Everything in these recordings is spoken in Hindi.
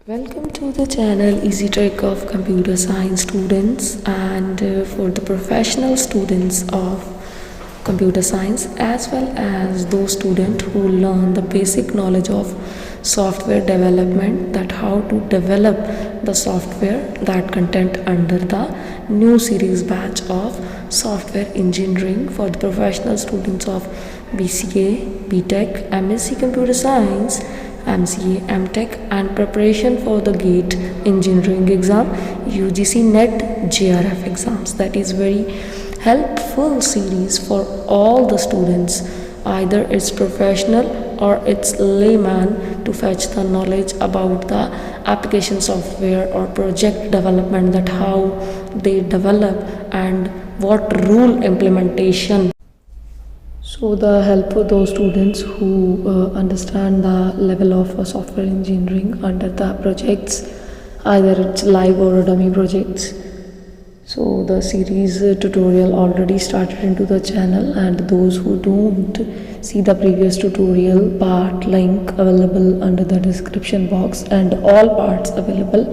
Welcome to the channel Easy Trick of Computer Science students and for the professional students of computer science as well as those students who learn the basic knowledge of software development, that how to develop the software, that content under the new series batch of software engineering for the professional students of BCA, BTech, MSc Computer Science, MCA, MTech and preparation for the GATE engineering exam, UGC NET, JRF exams. That is very helpful series for all the students, either it's professional or it's layman, to fetch the knowledge about the application software or project development, that how they develop and what rule implementation. So the help for those students who understand the level of software engineering under the projects, either it's live or dummy projects. So the series tutorial already started into the channel, and those who don't see the previous tutorial part, link available under the description box and all parts available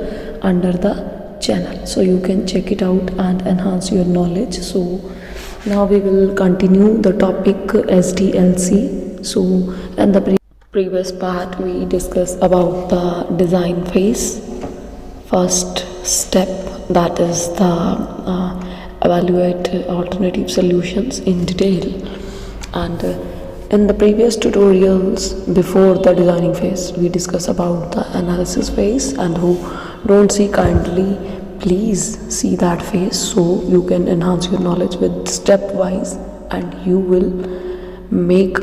under the channel, so you can check it out and enhance your knowledge. So now we will continue the topic SDLC. So in the previous part we discussed about the design phase, first step, that is the evaluate alternative solutions in detail. And in the previous tutorials before the designing phase we discussed about the analysis phase, and who don't see, kindly please see that phase so you can enhance your knowledge with stepwise, and you will make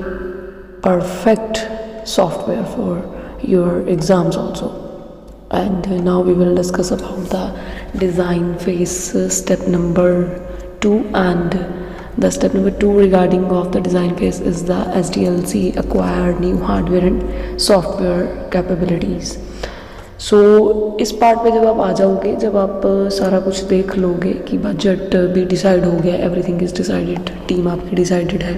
perfect software for your exams also. And now we will discuss about the design phase, step number 2. And the step number 2 regarding of the design phase is the SDLC, acquire new hardware and software capabilities. सो इस पार्ट पे जब आप आ जाओगे, जब आप सारा कुछ देख लोगे कि बजट भी डिसाइड हो गया, एवरीथिंग इज़ डिसाइडेड, टीम आपकी डिसाइडेड है,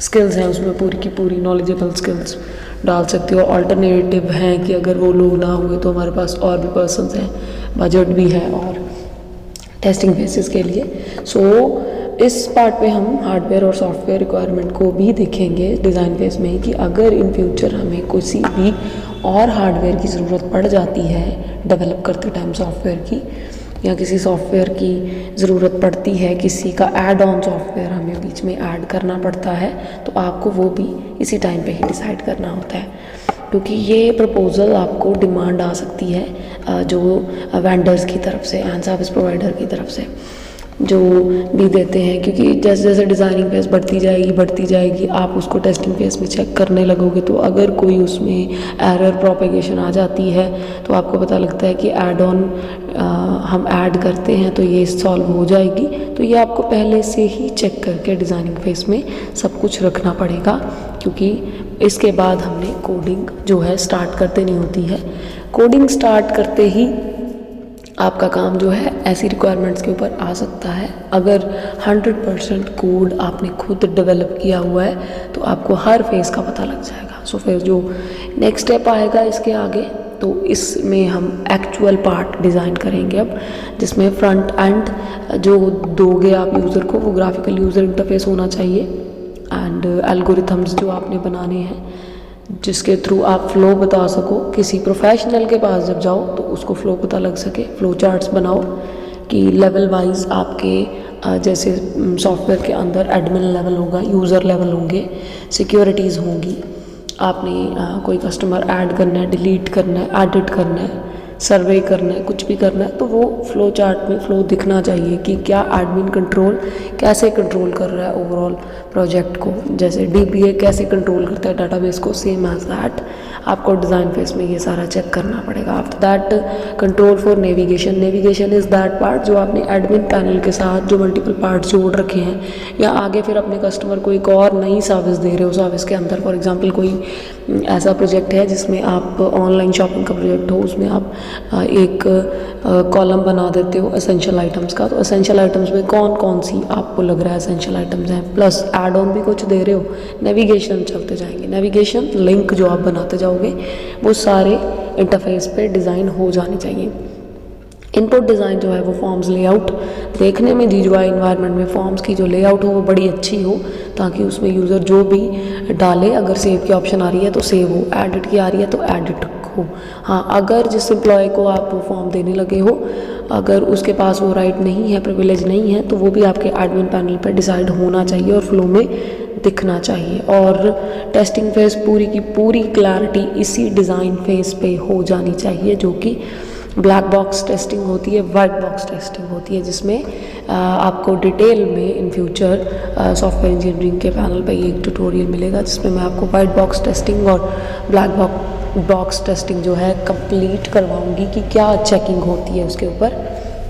स्किल्स हैं उसमें पूरी की पूरी नॉलेजेबल स्किल्स डाल सकते हो, अल्टरनेटिव हैं कि अगर वो लोग ना हुए तो हमारे पास और भी पर्सन्स हैं, बजट भी है और टेस्टिंग बेसिस के लिए. सो इस पार्ट पे हम हार्डवेयर और सॉफ्टवेयर रिक्वायरमेंट को भी देखेंगे डिज़ाइन फेज में, कि अगर इन फ्यूचर हमें किसी भी और हार्डवेयर की ज़रूरत पड़ जाती है डेवलप करते टाइम सॉफ्टवेयर की, या किसी सॉफ्टवेयर की ज़रूरत पड़ती है, किसी का ऐड ऑन सॉफ्टवेयर हमें बीच में ऐड करना पड़ता है, तो आपको वो भी इसी टाइम पे ही डिसाइड करना होता है, क्योंकि ये प्रपोज़ल आपको डिमांड आ सकती है जो वेंडर्स की तरफ से एंड सर्विस प्रोवाइडर की तरफ से जो भी देते हैं, क्योंकि जैसे जैसे डिज़ाइनिंग फेज बढ़ती जाएगी आप उसको टेस्टिंग फेज में चेक करने लगोगे, तो अगर कोई उसमें एरर प्रोपेगेशन आ जाती है तो आपको पता लगता है कि ऐड ऑन हम ऐड करते हैं तो ये सॉल्व हो जाएगी, तो ये आपको पहले से ही चेक करके डिज़ाइनिंग फेज में सब कुछ रखना पड़ेगा, क्योंकि इसके बाद हमने कोडिंग जो है स्टार्ट करते नहीं होती है. कोडिंग स्टार्ट करते ही आपका काम जो है ऐसी रिक्वायरमेंट्स के ऊपर आ सकता है. अगर 100% कोड आपने खुद डेवलप किया हुआ है तो आपको हर फेज़ का पता लग जाएगा. सो फिर जो नेक्स्ट स्टेप आएगा इसके आगे, तो इसमें हम एक्चुअल पार्ट डिज़ाइन करेंगे अब, जिसमें फ्रंट एंड जो दोगे आप यूज़र को वो ग्राफिकल यूज़र इंटरफेस होना चाहिए, एंड एल्गोरिथम्स जो आपने बनाने हैं जिसके थ्रू आप फ़्लो बता सको. किसी प्रोफेशनल के पास जब जाओ तो उसको फ़्लो पता लग सके, फ़्लो चार्ट्स बनाओ कि लेवल वाइज आपके जैसे सॉफ्टवेयर के अंदर एडमिन लेवल होगा, यूज़र लेवल होंगे, सिक्योरिटीज़ होंगी, आपने कोई कस्टमर ऐड करना है, डिलीट करना है, एडिट करना है, सर्वे करना है, कुछ भी करना है, तो वो फ़्लो चार्ट में फ़्लो दिखना चाहिए कि क्या एडमिन कंट्रोल कैसे कंट्रोल कर रहा है ओवरऑल प्रोजेक्ट को, जैसे DBA कैसे कंट्रोल करता है डाटाबेस को, सेम एज दैट आपको डिज़ाइन फेज में ये सारा चेक करना पड़ेगा. After that control for navigation is that part जो आपने एडमिन पैनल के साथ जो मल्टीपल पार्ट जोड़ रखे हैं, या आगे फिर अपने कस्टमर को एक और नई सर्विस दे रहे हो, सर्विस के अंदर फॉर एग्जांपल कोई ऐसा प्रोजेक्ट है जिसमें आप ऑनलाइन शॉपिंग का प्रोजेक्ट हो, उसमें आप एक कॉलम बना देते हो एसेंशियल आइटम्स का। तो एसेंशियल आइटम्स में कौन कौन सी आपको लग रहा है एसेंशियल आइटम्स हैं, प्लस एड ऑन भी कुछ दे रहे हो, नेविगेशन चलते जाएंगे, नेविगेशन लिंक जो आप बनाते जाओगे वो सारे इंटरफेस पे डिज़ाइन हो जाने चाहिए। इनपुट डिज़ाइन जो है वो फॉर्म्स लेआउट, देखने में GUI इन्वायरमेंट में फॉर्म्स की जो लेआउट हो वो बड़ी अच्छी हो, ताकि उसमें यूज़र जो भी डाले, अगर सेव की ऑप्शन आ रही है तो सेव हो, एडिट की आ रही है तो एडिट हो। हाँ, अगर जिस एम्प्लॉय को आप वो फॉर्म देने लगे हो, अगर उसके पास वो राइट नहीं है, प्रिविलेज नहीं है, तो वो भी आपके एडमिन पैनल पर डिसाइड होना चाहिए और फ्लो में दिखना चाहिए। और टेस्टिंग फेज पूरी की पूरी क्लैरिटी इसी डिज़ाइन फेज पे हो जानी चाहिए, जो कि ब्लैक बॉक्स टेस्टिंग होती है, वाइट बॉक्स टेस्टिंग होती है, जिसमें आपको डिटेल में इन फ्यूचर सॉफ्टवेयर इंजीनियरिंग के पैनल पे एक ट्यूटोरियल मिलेगा, जिसमें मैं आपको वाइट बॉक्स टेस्टिंग और ब्लैक बॉक्स टेस्टिंग जो है कंप्लीट करवाऊंगी कि क्या चेकिंग होती है उसके ऊपर।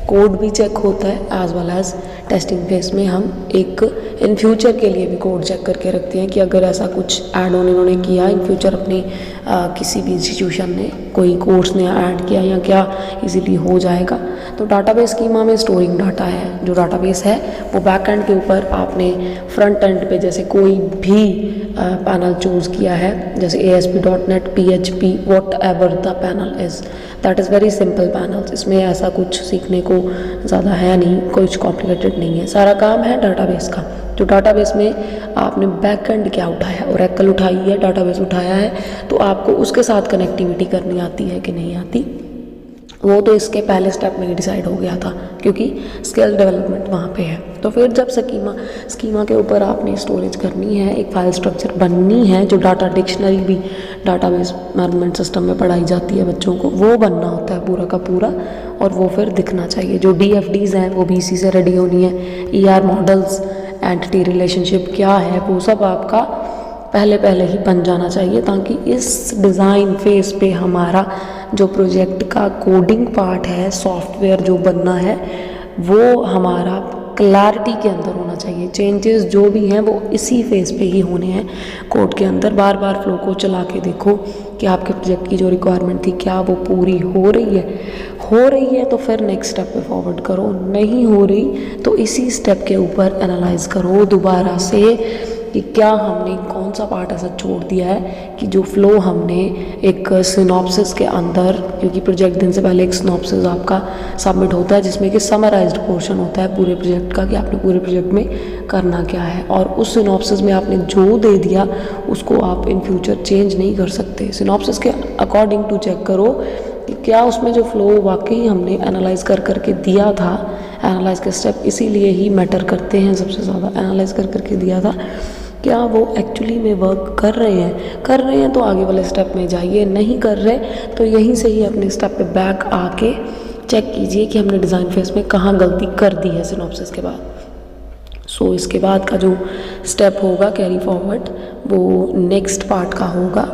कोड भी चेक होता है as well as testing phase में हम एक इन फ्यूचर के लिए भी कोड चेक करके रखते हैं कि अगर ऐसा कुछ ऐड ऑन इन्होंने किया इन फ्यूचर अपनी किसी भी इंस्टीट्यूशन ने कोई कोर्स ने ऐड किया या क्या इजीली हो जाएगा। तो डाटाबेस स्कीमा में स्टोरिंग डाटा है, जो डाटाबेस है वो बैक एंड के ऊपर आपने फ्रंट एंड पे जैसे कोई भी पैनल चूज़ किया है, जैसे ASP.NET PHP what ever the panel is, that is very simple panels. इसमें ऐसा कुछ सीखने को ज़्यादा है नहीं, कुछ कॉम्प्लिकेटेड नहीं है, सारा काम है डाटाबेस का। जो डाटाबेस में आपने बैक एंड क्या उठाया, ओरेकल उठाई है, डाटाबेस उठाया है, तो आपको उसके साथ कनेक्टिविटी करनी आती है कि नहीं आती, वो तो इसके पहले स्टेप में ही डिसाइड हो गया था, क्योंकि स्किल डेवलपमेंट वहाँ पे है। तो फिर जब स्कीमा के ऊपर आपने स्टोरेज करनी है, एक फाइल स्ट्रक्चर बननी है, जो डाटा डिक्शनरी भी डाटाबेस मैनेजमेंट सिस्टम में पढ़ाई जाती है बच्चों को, वो बनना होता है पूरा का पूरा, और वो फिर दिखना चाहिए। जो DFDs हैं वो भी इसी से रेडी होनी है, ER मॉडल्स, एंटिटी रिलेशनशिप क्या है, वो सब आपका पहले ही बन जाना चाहिए, ताकि इस डिज़ाइन फेज पे हमारा जो प्रोजेक्ट का कोडिंग पार्ट है, सॉफ्टवेयर जो बनना है, वो हमारा क्लैरिटी के अंदर होना चाहिए। चेंजेस जो भी हैं वो इसी फेज पे ही होने हैं कोड के अंदर। बार बार फ्लो को चला के देखो कि आपके प्रोजेक्ट की जो रिक्वायरमेंट थी क्या वो पूरी हो रही है तो फिर नेक्स्ट स्टेप पे फॉरवर्ड करो, नहीं हो रही तो इसी स्टेप के ऊपर एनालाइज करो दोबारा से कि क्या हमने कौन सा पार्ट ऐसा छोड़ दिया है कि जो फ्लो हमने एक सिनॉप्सिस के अंदर, क्योंकि प्रोजेक्ट दिन से पहले एक सिनॉप्सिस आपका सबमिट होता है जिसमें कि समराइज्ड पोर्शन होता है पूरे प्रोजेक्ट का कि आपने पूरे प्रोजेक्ट में करना क्या है, और उस सिनॉप्सिस में आपने जो दे दिया उसको आप इन फ्यूचर चेंज नहीं कर सकते। सिनॉप्सिस के अकॉर्डिंग टू चेक करो कि क्या उसमें जो फ्लो वाकई हमने एनालाइज करके दिया था, एनालाइज के स्टेप इसीलिए ही मैटर करते हैं सबसे ज़्यादा, एनालाइज करके दिया था, क्या वो एक्चुअली में वर्क कर रहे हैं तो आगे वाले स्टेप में जाइए, नहीं कर रहे तो यहीं से ही अपने स्टेप पे बैक आके चेक कीजिए कि हमने डिज़ाइन फेज में कहाँ गलती कर दी है सिनॉप्सिस के बाद। सो इसके बाद का जो स्टेप होगा कैरी फॉरवर्ड, वो नेक्स्ट पार्ट का होगा,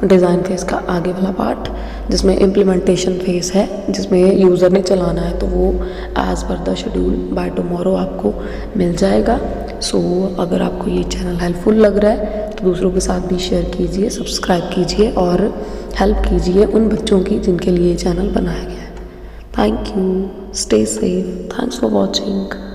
डिज़ाइन फेज का आगे वाला पार्ट, जिसमें इम्प्लीमेंटेशन फेज है, जिसमें यूज़र ने चलाना है, तो वो as per the schedule by tomorrow आपको मिल जाएगा। सो अगर आपको ये चैनल हेल्पफुल लग रहा है तो दूसरों के साथ भी शेयर कीजिए, सब्सक्राइब कीजिए और हेल्प कीजिए उन बच्चों की जिनके लिए ये चैनल बनाया गया है। Thank you, stay safe, thanks for watching.